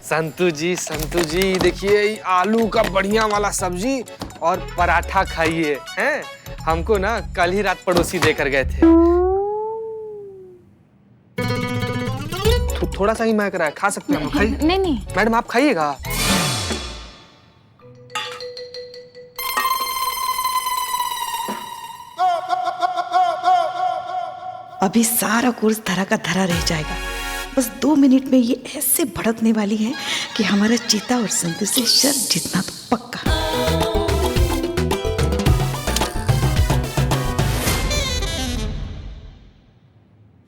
संतू जी देखिए आलू का बढ़िया वाला सब्जी और पराठा खाइए हैं। हमको ना कल ही रात पड़ोसी देकर गए थे। थोड़ा सा ही महक रहा है, खा सकते हैं हम? खाइए। नहीं मैडम आप खाइएगा। अभी सारा कोर्स धरा का धरा रह जाएगा। बस 2 मिनट में ये ऐसे भड़कने वाली है कि हमारा चीता और संतु से शर्त जीतना तो पक्का।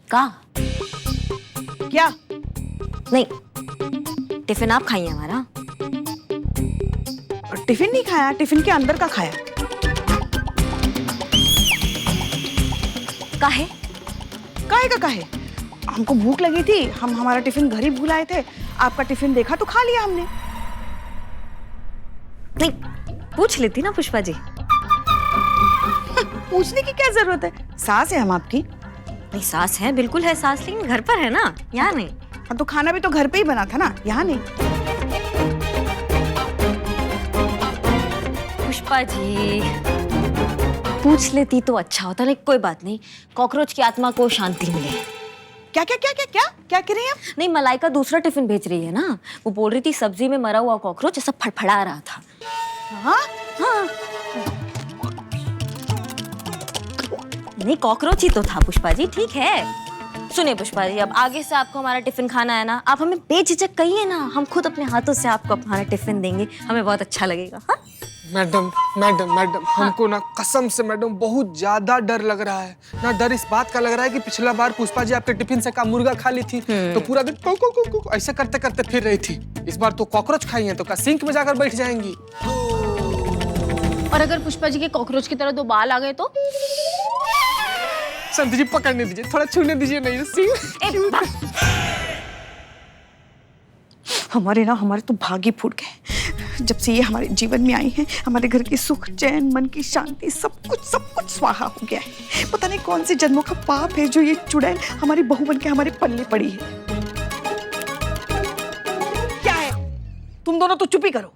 का क्या? नहीं, टिफिन आप खाइए हमारा। टिफिन नहीं खाया, टिफिन के अंदर का खाया। काहे? काहे का काहे? हमको भूख लगी थी, हम हमारा टिफिन घर ही भूल आए थे। आपका टिफिन देखा तो खा लिया हमने। नहीं, पूछ लेती ना पुष्पा जी। पूछने की क्या जरूरत है? सास है हम आपकी। नहीं, सास है, बिल्कुल है सास, लेकिन घर पर है ना, यहाँ नहीं। हाँ तो खाना भी तो घर पे ही बना था ना, यहाँ नहीं। पुष्पा जी पूछ लेती तो अच्छा होता, लेकिन कोई बात नहीं। कॉकरोच की आत्मा को शांति मिले। क्या क्या क्या क्या क्या क्या कह रही हैं आप? नहीं, मलाइका दूसरा टिफिन भेज रही है ना। वो बोल रही थी सब्जी में मरा हुआ कॉकरोच ऐसा फड़फड़ा रहा था। हाँ हाँ, नहीं कॉकरोच ही तो था पुष्पा जी। ठीक है, सुनिए पुष्पा जी, अब आगे से आपको हमारा टिफिन खाना है ना, आप हमें बेझिझक कहिए ना, हम खुद अपने हाथों से आपको हमारा टिफिन देंगे, हमें बहुत अच्छा लगेगा। हाँ? मैडम मैडम मैडम हमको ना कसम से मैडम बहुत ज्यादा डर लग रहा है ना। डर इस बात का लग रहा है कि पिछला बार पुष्पा जी आपके टिफिन से का मुर्गा खा ली थी तो पूरा दिन कू कू कू कू ऐसे करते करते फिर रही थी। इस बार तो कॉकरोच खाई हैं तो का सिंक में जाकर बैठ जाएंगी। और अगर पुष्पा जी के कॉकरोच की तरह 2 बाल आ गए तो? संत जी पकड़ने दीजिए, थोड़ा छूने दीजिए। नहीं सिंह हमारे तो भाग ही फूट गए। जब से ये हमारे जीवन में आई है, हमारे घर की सुख चैन मन की शांति सब कुछ स्वाहा हो गया है। पता नहीं कौन से जन्मों का पाप है जो ये चुड़ैल हमारी बहू बन के हमारे पल्ले पड़ी है। क्या है? तुम दोनों तो चुप ही करो।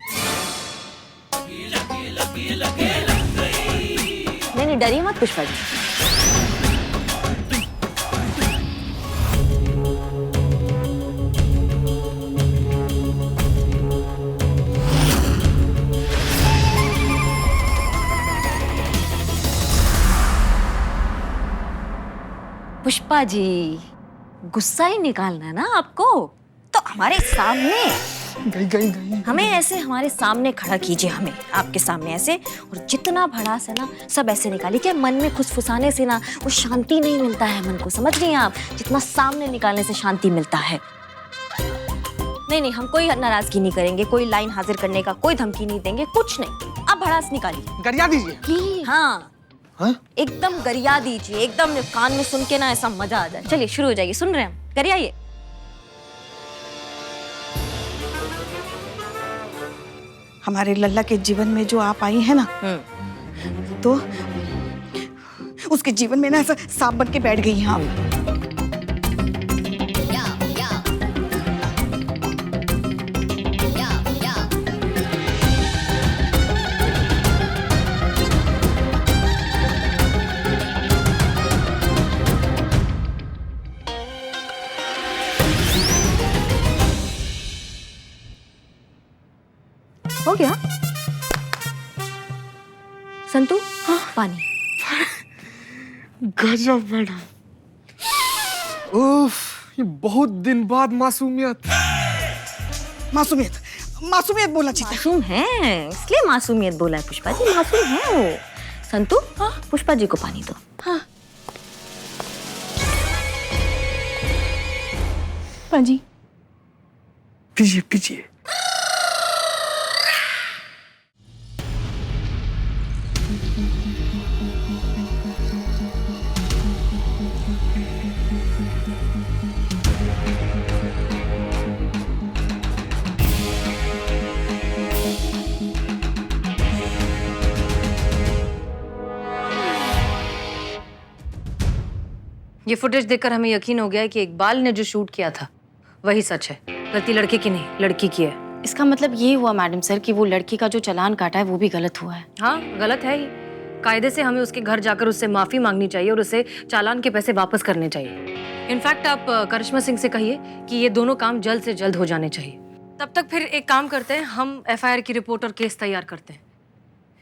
नहीं, डरिए मत पुष्पा जी। पुष्पा जी गुस्सा ही निकालना है ना आपको, तो हमारे सामने गई हमें ऐसे हमारे सामने खड़ा कीजिए, हमें आपके सामने ऐसे, और जितना भड़ास है ना सब ऐसे निकालिए। क्या मन में फुसफुसाने से ना वो शांति नहीं मिलता है मन को, समझ रही हैं आप? जितना सामने निकालने से शांति मिलता है। नहीं, हम कोई नाराजगी नहीं करेंगे, कोई लाइन हाजिर करने का कोई धमकी नहीं देंगे, कुछ नहीं। आप भड़ास निकालिए, गरिया दीजिए। हाँ हाँ? एकदम गरिया दीजिए, एकदम कान में सुन के ना ऐसा मजा आ जाए। चलिए शुरू हो जाइए, सुन रहे हैं हम, गरियाइए। हमारे लल्ला के जीवन में जो आप आई है ना, तो उसके जीवन में ना ऐसा सांप बन के बैठ गई हैं आप। हो गया संतु? हाँ? पानी। गजब मैडम। उफ, ये बहुत दिन बाद मासूमियत। मासूमियत बोला चीता। मासूम है इसलिए मासूमियत बोला है पुष्पा जी, मासूम है वो। संतु, हाँ? पुष्पा जी को पानी दो। हाँ पाजी पीजिए। ये फुटेज देखकर हमें यकीन हो गया है कि इकबाल ने जो शूट किया था वही सच है। गलती लड़के की नहीं, लड़की की है। इसका मतलब ये हुआ मैडम सर कि वो लड़की का जो चालान काटा है वो भी गलत हुआ है। हाँ, गलत है ही। कायदे से हमें उसके घर जाकर उससे माफी मांगनी चाहिए और उसे चालान के पैसे वापस करने चाहिए। इनफैक्ट आप करिश्मा सिंह से कहिए कि ये दोनों काम जल्द से जल्द हो जाने चाहिए। तब तक फिर एक काम करते हैं, हम एफआईआर की रिपोर्ट और केस तैयार करते हैं,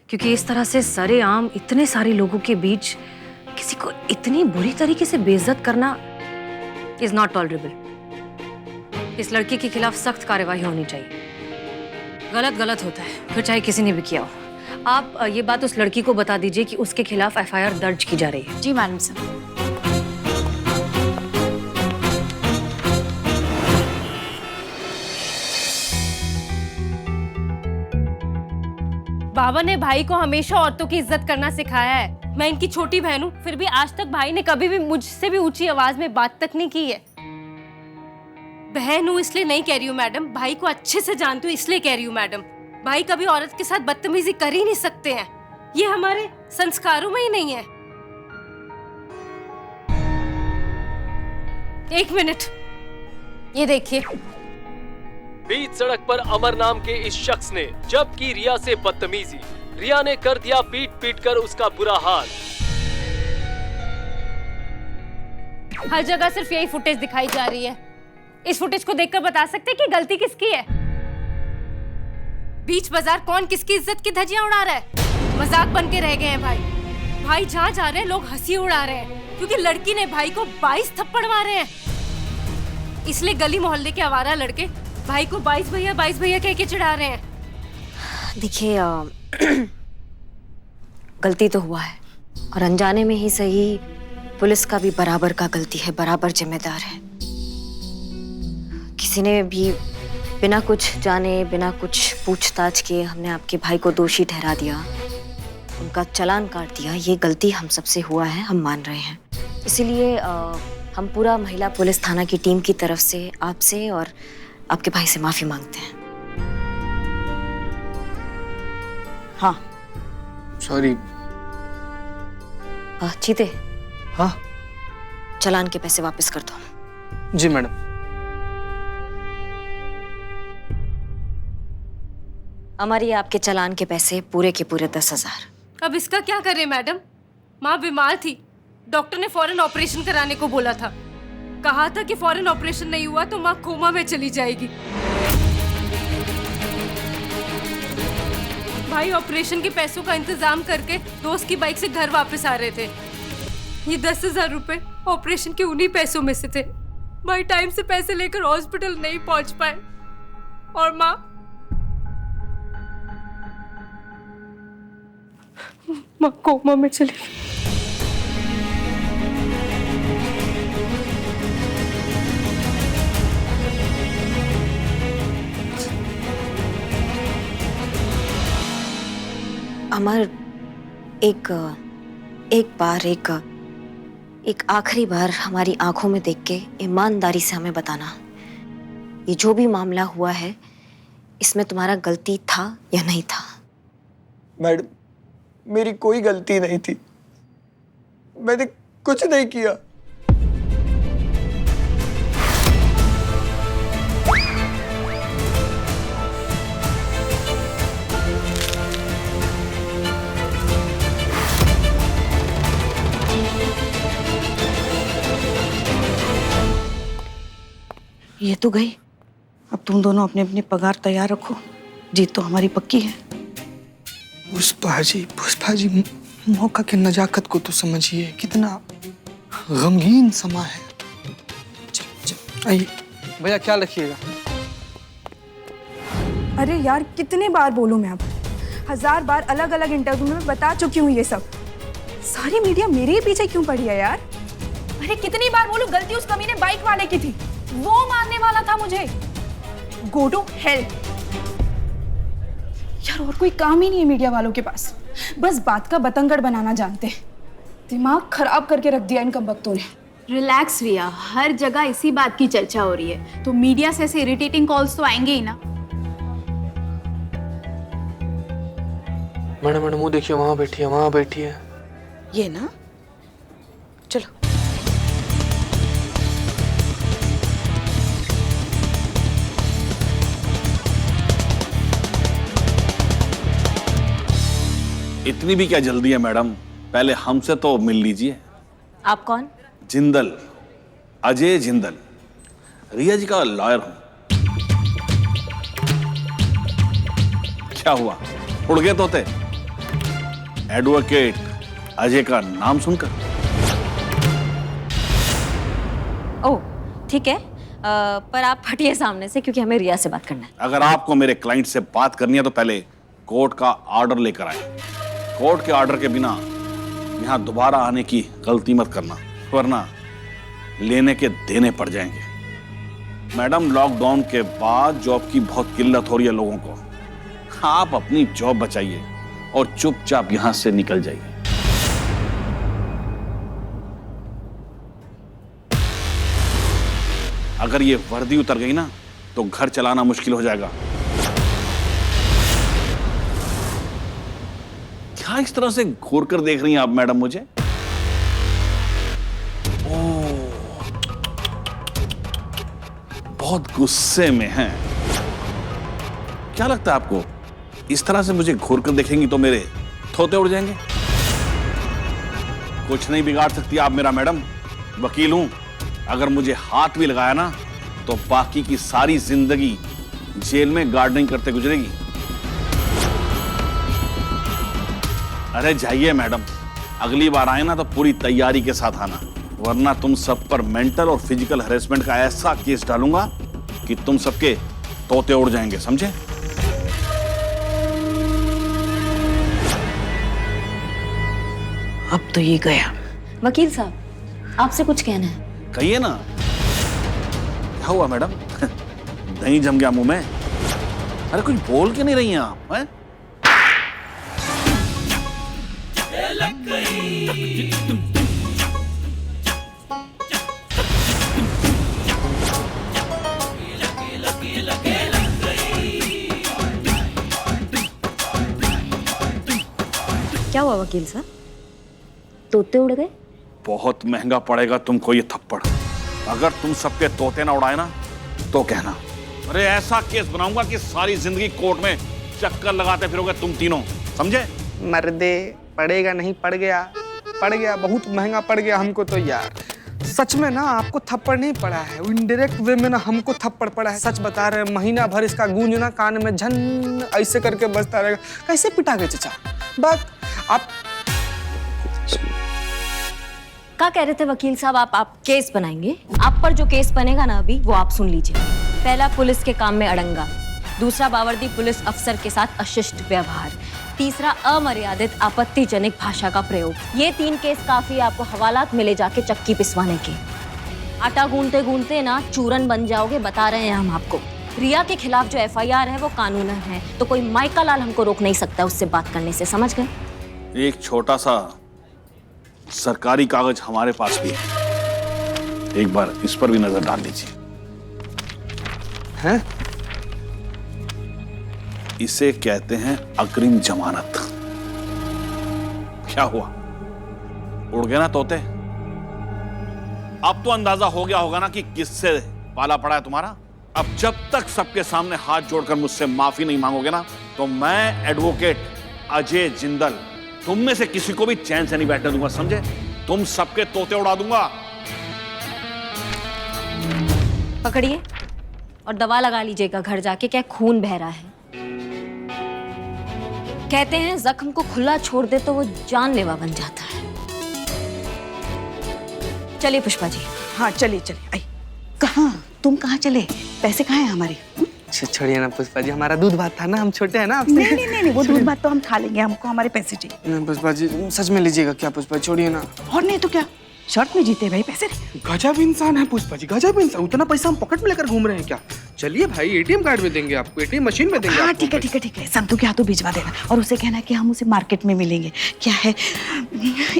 क्योंकि इस तरह से सरेआम इतने सारे लोगों के बीच किसी को इतनी बुरी तरीके से बेइज्जत करना इज नॉट टॉलरेबल। इस लड़की के खिलाफ सख्त कार्रवाई होनी चाहिए। गलत गलत होता है, फिर चाहे किसी ने भी किया हो। आप ये बात उस लड़की को बता दीजिए कि उसके खिलाफ एफआईआर दर्ज की जा रही है। जी मैडम सर। बाबा ने भाई को हमेशा औरतों की इज्जत करना सिखाया है। मैं इनकी छोटी बहन हूँ, फिर भी आज तक भाई ने कभी भी मुझसे भी ऊंची आवाज में बात तक नहीं की है। बहन हूँ इसलिए नहीं कह रही हूँ मैडम, भाई को अच्छे से जानती हूँ इसलिए कह रही हूँ मैडम। भाई कभी औरत के साथ बदतमीजी कर ही नहीं सकते हैं, ये हमारे संस्कारों में ही नहीं है। एक मिनट, ये देखिए। बीच सड़क पर अमर नाम के इस शख्स ने जब की रिया से बदतमीजी, रिया ने कर दिया पीट पीट कर उसका बुरा हाल। हर जगह सिर्फ यही फुटेज दिखाई जा रही है। इस फुटेज को देखकर बता सकते हैं कि गलती किसकी है? बीच बाजार कौन किसकी इज्जत की धज्जियां उड़ा रहा है? मजाक बन के रह गए हैं भाई। भाई जहाँ जा रहे हैं लोग हंसी उड़ा रहे हैं, क्योंकि लड़की ने भाई को 22 थप्पड़ मारे हैं। इसलिए गली मोहल्ले के आवारा लड़के भाई को 22 भैया कह के चिढ़ा रहे हैं। देखिए गलती तो हुआ है, और अनजाने में ही सही पुलिस का भी बराबर का गलती है, बराबर जिम्मेदार है। किसी ने भी बिना कुछ जाने, बिना कुछ पूछताछ किए हमने आपके भाई को दोषी ठहरा दिया, उनका चालान काट दिया। ये गलती हम सबसे हुआ है, हम मान रहे हैं। इसीलिए हम पूरा महिला पुलिस थाना की टीम की तरफ से आपसे और आपके भाई से माफी मांगते हैं। हाँ सॉरी। चीते, हाँ चालान के पैसे वापस कर दो। जी मैडम। हमारी आपके चालान के पैसे पूरे के पूरे 10,000। अब इसका क्या करें मैडम? माँ बीमार थी, डॉक्टर ने फौरन ऑपरेशन कराने को बोला था। कहा था कि फौरन ऑपरेशन नहीं हुआ तो माँ कोमा में चली जाएगी। भाई ऑपरेशन के पैसों का इंतजाम करके दोस्त की बाइक से घर वापस आ रहे थे। ये 10,000 रुपए ऑपरेशन के उन्हीं पैसों में से थे। भाई टाइम से पैसे लेकर हॉस्पिटल नहीं पहुंच पाए और माँ कोमा में चली गई। अमर, एक आखिरी बार हमारी आंखों में देख के ईमानदारी से हमें बताना, ये जो भी मामला हुआ है इसमें तुम्हारा गलती था या नहीं था? मैडम, मेरी कोई गलती नहीं थी, मैंने कुछ नहीं किया। ये तो गई। अब तुम दोनों अपने अपनी पगार तैयार रखो, जीत तो हमारी पक्की है। पुष्पा जी, मौका की नजाकत को तो समझिए, कितना गमगीन समा है। आइए भैया, क्या रखिएगा? अरे यार, कितने बार बोलूं मैं? अब 1000 बार अलग अलग इंटरव्यू में बता चुकी हूँ ये सब। सारी मीडिया मेरे ही पीछे क्यों पड़ी है यार? अरे कितनी बार बोलूं, गलती उस कमीने बाइक वाले की थी, वो मारने वाला था मुझे। गो टू हेल यार, और कोई काम ही नहीं है मीडिया वालों के पास, बस बात का बतंगड़ बनाना जानते हैं। दिमाग खराब करके रख दिया इन कमबख्तों ने। रिलैक्स रिया, हर जगह इसी बात की चर्चा हो रही है, तो मीडिया से ऐसे इरिटेटिंग कॉल्स तो आएंगे ही ना। मैडम वो देखिए, वहां बैठी है। ये ना, चलो। इतनी भी क्या जल्दी है मैडम, पहले हमसे तो मिल लीजिए। आप कौन? जिंदल, अजय जिंदल, रिया जी का लॉयर हूं। क्या हुआ, उड़ गए तोते? एडवोकेट अजय का नाम सुनकर? ओह ठीक है, पर आप हटिए सामने से क्योंकि हमें रिया से बात करना है। अगर आपको मेरे क्लाइंट से बात करनी है तो पहले कोर्ट का ऑर्डर लेकर आए। कोर्ट के ऑर्डर के बिना यहां दोबारा आने की गलती मत करना, वरना लेने के देने पड़ जाएंगे। मैडम, लॉकडाउन के बाद जॉब की बहुत किल्लत हो रही है लोगों को। आप अपनी जॉब बचाइए और चुपचाप यहां से निकल जाइए। अगर ये वर्दी उतर गई ना तो घर चलाना मुश्किल हो जाएगा। क्या इस तरह से घूर कर देख रही हैं आप मैडम मुझे? ओह, बहुत गुस्से में हैं। क्या लगता है आपको इस तरह से मुझे घूर कर देखेंगी तो मेरे थोते उड़ जाएंगे? कुछ नहीं बिगाड़ सकती आप मेरा मैडम, वकील हूं। अगर मुझे हाथ भी लगाया ना तो बाकी की सारी जिंदगी जेल में गार्डनिंग करते गुजरेगी। अरे जाइए मैडम, अगली बार आए ना तो पूरी तैयारी के साथ आना, वरना तुम सब पर मेंटल और फिजिकल हैरेसमेंट का ऐसा केस डालूंगा कि तुम सबके तोते उड़ जाएंगे, समझे? अब तो ये गया। वकील साहब, आपसे कुछ कहना है। कहिए ना। क्या हुआ मैडम? दही जम गया मुंह में? अरे कुछ बोल के नहीं रही हैं आप, हैं? क्या हुआ वकील साहब, तोते उड़ गए? बहुत महंगा पड़ेगा तुमको ये थप्पड़। अगर तुम सबके तोते ना उड़ाए ना तो कहना। अरे ऐसा केस बनाऊंगा कि सारी जिंदगी कोर्ट में चक्कर लगाते फिरोगे तुम तीनों, समझे? मर्दे, पड़ेगा नहीं, पड़ गया, पड़ गया, बहुत महंगा पड़ गया हमको तो यार। सच में ना आपको थप्पड़ नहीं पड़ा है, इनडायरेक्ट वे में ना हमको थप्पड़ पड़ा है। सच बता रहे हैं, महीना भर इसका गूंज ना कान में झन ऐसे करके बजता रहेगा। कैसे पिटा गए चाचा? बात आप क्या कह रहे थे वकील साहब? आप केस बनाएंगे? आप पर जो केस बनेगा ना अभी, वो आप सुन लीजिए। पहला, पुलिस के काम में अड़ंगा। दूसरा, बावर्दी पुलिस अफसर के साथ अशिष्ट व्यवहार। तीसरा, अमर्यादित आपत्तिजनक भाषा का प्रयोग। ये 3 केस काफी आपको हवालात मिले जाके चक्की पिसवाने के। आटा गूंदते गूंदते ना चूरन बन जाओगे, बता रहे हैं हम आपको। रिया के खिलाफ जो FIR है वो कानूनन है, तो कोई माइका लाल हमको रोक नहीं सकता उससे बात करने से, समझ गए? एक छोटा सा सरकारी कागज हमारे पास भी है, एक बार इस पर भी नजर डाल लीजिए। हैं? इसे कहते हैं अग्रिम जमानत। क्या हुआ, उड़ गए ना तोते? अब तो अंदाजा हो गया होगा ना कि किससे पाला पड़ा है तुम्हारा। अब जब तक सबके सामने हाथ जोड़कर मुझसे माफी नहीं मांगोगे ना तो मैं एडवोकेट अजय जिंदल तुम में से किसी को भी चैन से नहीं बैठने दूंगा, समझे? तुम सबके तोते उड़ा दूंगा। पकड़िए और दवा लगा लीजिएगा घर जाके, क्या खून बह रहा है। कहते हैं जख्म को खुला छोड़ दे तो वो जानलेवा बन जाता है। चलिए पुष्पा जी। हाँ चलिए चलिए। आई कहाँ, तुम कहाँ चले? पैसे कहाँ हैं हमारे? छोड़िए ना पुष्पा जी, हमारा दूध भात था ना, हम छोटे हैं ना आपसे। नहीं नहीं नहीं, वो दूध भात तो हम खा लेंगे, हमको हमारे पैसे चाहिए। नहीं पुष्पा जी, सच में लीजिएगा क्या पुष्पा? छोड़िए ना। और नहीं तो क्या, शर्त में जीते भाई पैसे। गजब इंसान है पुष्पा जी, गजब इंसान। उतना पैसा हम पॉकेट में लेकर घूम रहे हैं क्या? चलिए भाई, ATM कार्ड में देंगे आपको, ATM मशीन में देंगे। हाँ आपको ठीक है ठीक है ठीक है, संतू के हाथों भिजवा देना और उसे कहना कि हम उसे मार्केट में मिलेंगे। क्या है,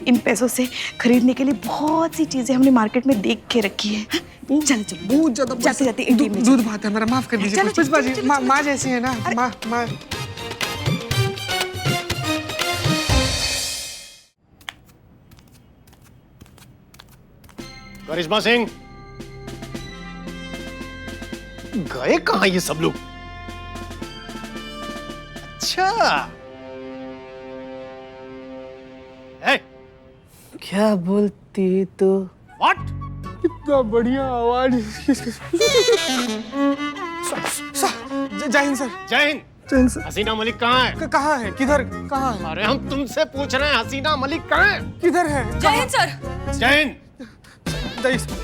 इन पैसों से खरीदने के लिए बहुत सी चीजें हमने मार्केट में देख के रखी है। चलो चलो, बहुत ज्यादा जाते जाते ATM में दूध भात है मेरा, माफ कर दीजिए चलो, पुष्पा चलो, जी। चलो, माँ जैसी है ना, माँ। करिश्मा सिंह, गए कहां ये सब लोग? अच्छा, क्या बोलती तो व्हाट? कितना बढ़िया आवाज। जय हिंद सर। जय हिंद। जय हिंद सर। हसीना मलिक कहाँ है? कहाँ है? किधर? कहाँ है? अरे हम तुमसे पूछ रहे हैं, हसीना मलिक कहाँ है? किधर है? जय हिंद सर। जय हिंद। जय सर।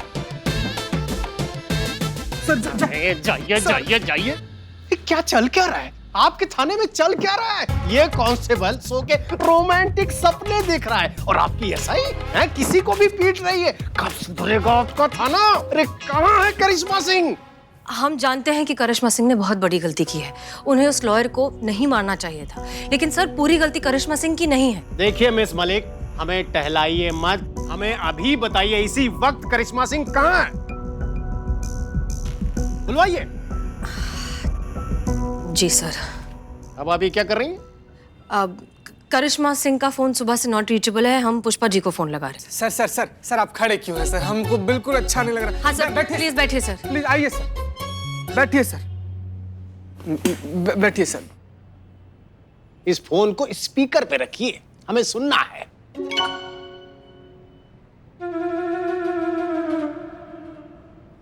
जाइए जाइए जाइए। ये क्या चल क्या रहा है? आपके थाने में चल क्या रहा है? ये कांस्टेबल सो के रोमांटिक सपने देख रहा है और आपकी एसआई है किसी को भी पीट रही है। कब सुधरेगा आपका थाना? अरे कहाँ है करिश्मा सिंह? हम जानते हैं कि करिश्मा सिंह ने बहुत बड़ी गलती की है, उन्हें उस लॉयर को नहीं मारना चाहिए था, लेकिन सर पूरी गलती करिश्मा सिंह की नहीं है। देखिए मिस मलिक, हमें टहलाइए मत, हमें अभी बताइए इसी वक्त करिश्मा सिंह कहाँ है? बुलवाइए। जी सर। अब अभी क्या कर रही हैं? अब करिश्मा सिंह का फोन सुबह से नॉट रीचेबल है, हम पुष्पा जी को फोन लगा रहे हैं। सर सर सर सर आप खड़े क्यों हैं सर? हमको बिल्कुल अच्छा नहीं लग रहा। हाँ सर, प्लीज बैठिए सर। प्लीज आइए सर, बैठिए सर, बैठिए सर। इस फोन को स्पीकर पे रखिए, हमें सुनना है।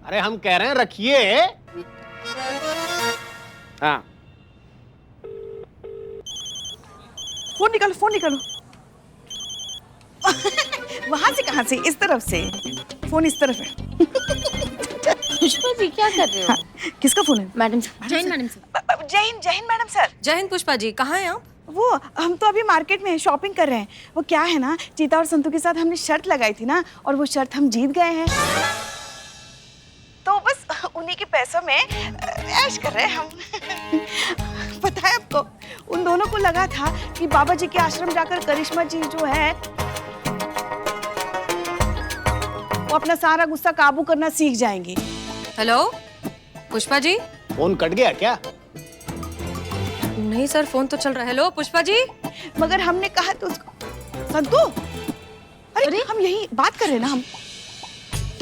अरे हम कह रहे हैं रखिए। हाँ फोन निकालो, फोन निकालो। वहां से कहां से? इस तरफ से। फोन इस तरफ है। पुष्पा जी क्या कर रहे हो? हाँ, किसका फोन है? Madam sir. जय हिंद मैडम सर। जय हिंद मैडम सर। जय हिंद पुष्पा जी, कहाँ हैं आप? वो हम तो अभी मार्केट में शॉपिंग कर रहे हैं। वो क्या है ना, चीता और संतू के साथ हमने शर्त लगाई थी ना, और वो शर्त हम जीत गए हैं, तो बस उन्हीं के पैसों में ऐश कर रहे हैं हम। पता है आपको, उन दोनों को लगा था कि बाबा जी के आश्रम जाकर करिश्मा जी जो है वो अपना सारा गुस्सा काबू करना सीख जाएंगी। Hello Pushpa ji. Phone cut गया क्या? नहीं सर, फोन तो चल रहा है। हेलो पुष्पा जी। मगर हमने कहा तो उसको। संतू, अरे हम यही बात कर रहे हैं ना।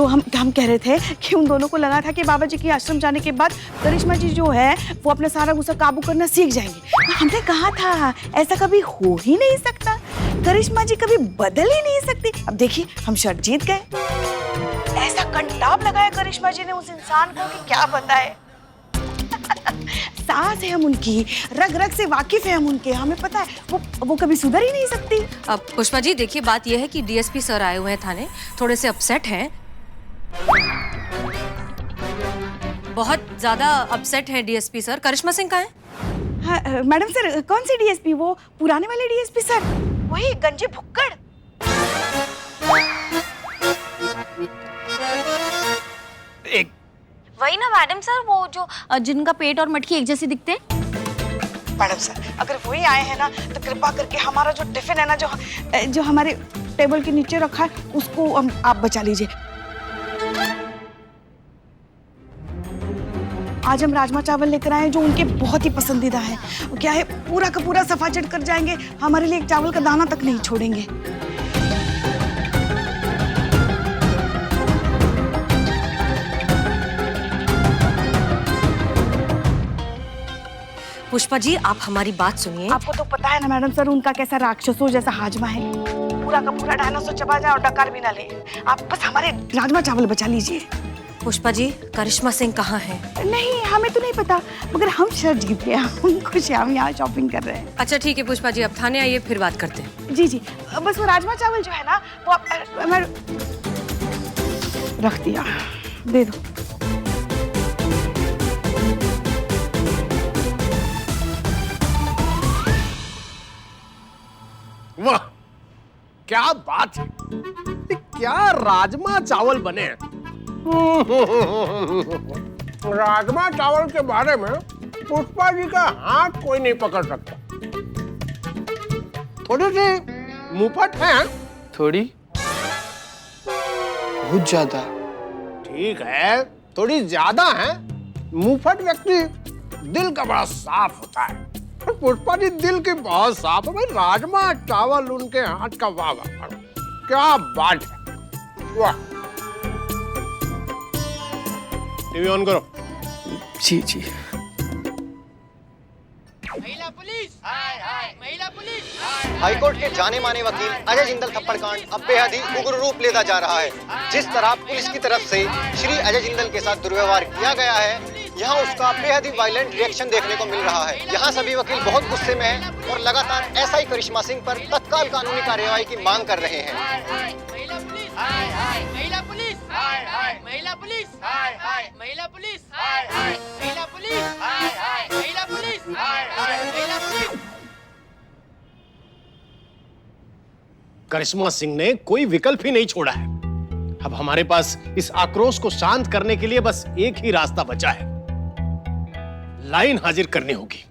हम कह रहे थे कि उन दोनों को लगा था कि बाबा जी के आश्रम जाने के बाद करिश्मा जी जो है वो अपना सारा गुस्सा काबू करना सीख जाएंगे। हमने कहा था ऐसा कभी हो ही नहीं सकता, करिश्मा जी कभी बदल ही नहीं सकती। अब देखिए हम शर्त जीत गए। ऐसा कंटाप लगाया करिश्मा जी ने उस इंसान को कि क्या बताए। सास है हम उनकी, रग रग से वाकिफ है हम उनके, हमें पता है वो कभी सुधर ही नहीं सकती। अब पुष्पा जी देखिए, बात यह है कि डीएसपी सर आए हुए हैं थाने, थोड़े से अपसेट हैं, बहुत ज्यादा अपसेट है डीएसपी सर। करिश्मा सिंह कहाँ है? हाँ, मैडम सर। कौन सी डीएसपी? वो पुराने वाले डीएसपी सर, वही गंजे भुक्कड़। वही ना मैडम सर, वो जो जिनका पेट और मटकी एक जैसे दिखते हैं। मैडम सर अगर वही आए हैं ना तो कृपा करके हमारा जो टिफिन है ना, जो हमारे टेबल के नीचे रखा है, उसको आप बचा लीजिए। आज हम राजमा चावल लेकर आए हैं जो उनके बहुत ही पसंदीदा है। क्या है, पूरा का पूरा सफाचट कर जाएंगे, हमारे लिए एक चावल का दाना तक नहीं छोड़ेंगे। पुष्पा जी आप हमारी बात सुनिए। आपको तो पता है ना मैडम सर, उनका कैसा राक्षसों जैसा हाजमा है, पूरा का पूरा डायनासोर चबा जाए और डकार भी ना ले। आप बस हमारे राजमा चावल बचा लीजिए। पुष्पा जी करिश्मा सिंह कहाँ है? नहीं हमें तो नहीं पता, मगर हम शर्त जीत गए, हम खुश हैं, हम यहाँ शॉपिंग कर रहे हैं। अच्छा ठीक है पुष्पा जी, अब थाने आइए फिर बात करते हैं। जी जी, बस वो राजमा चावल जो है ना वो आप रख दिया, दे दो। वाह क्या बात है, क्या राजमा चावल बने हैं। राजमा चावल के बारे में पुष्पा जी का हाथ कोई नहीं पकड़ सकता। थोड़ी सी मुफट है। थोड़ी? बहुत ज्यादा। ठीक है, थोड़ी ज्यादा है। मुफट व्यक्ति दिल का बड़ा साफ होता है, और पुष्पा जी दिल की बहुत साफ है। राजमा चावल उनके हाथ का वाह वाह, क्या बात है। वाह, टीवी ऑन करो। जी जी। महिला पुलिस, हाय हाय, महिला पुलिस, हाय हाय। हाईकोर्ट के जाने माने वकील अजय जिंदल थप्पड़ कांड अब बेहद ही उग्र रूप लेता जा रहा है। जिस तरह पुलिस की तरफ से श्री अजय जिंदल के साथ दुर्व्यवहार किया गया है, यहाँ उसका बेहद ही वायलेंट रिएक्शन देखने को मिल रहा है। यहाँ सभी वकील बहुत गुस्से में हैं और लगातार एसआई करिश्मा सिंह पर तत्काल कानूनी कार्यवाही की मांग कर रहे हैं। महिला पुलिस, हाय हाय महिला पुलिस, हाय हाय महिला पुलिस, हाय हाय महिला पुलिस, हाय हाय महिला पुलिस, हाय हाय महिला पुलिस, हाय हाय महिला पुलिस। करिश्मा सिंह ने कोई विकल्प ही नहीं छोड़ा है। अब हमारे पास इस आक्रोश को शांत करने के लिए बस एक ही रास्ता बचा है, लाइन हाजिर करनी होगी।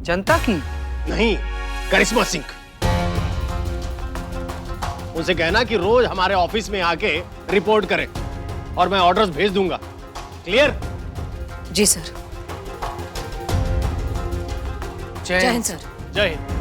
जनता की नहीं, करिश्मा सिंह। उनसे कहना कि रोज हमारे ऑफिस में आके रिपोर्ट करें और मैं ऑर्डर्स भेज दूंगा। क्लियर? जी सर। जय जय हिंद सर। जय हिंद।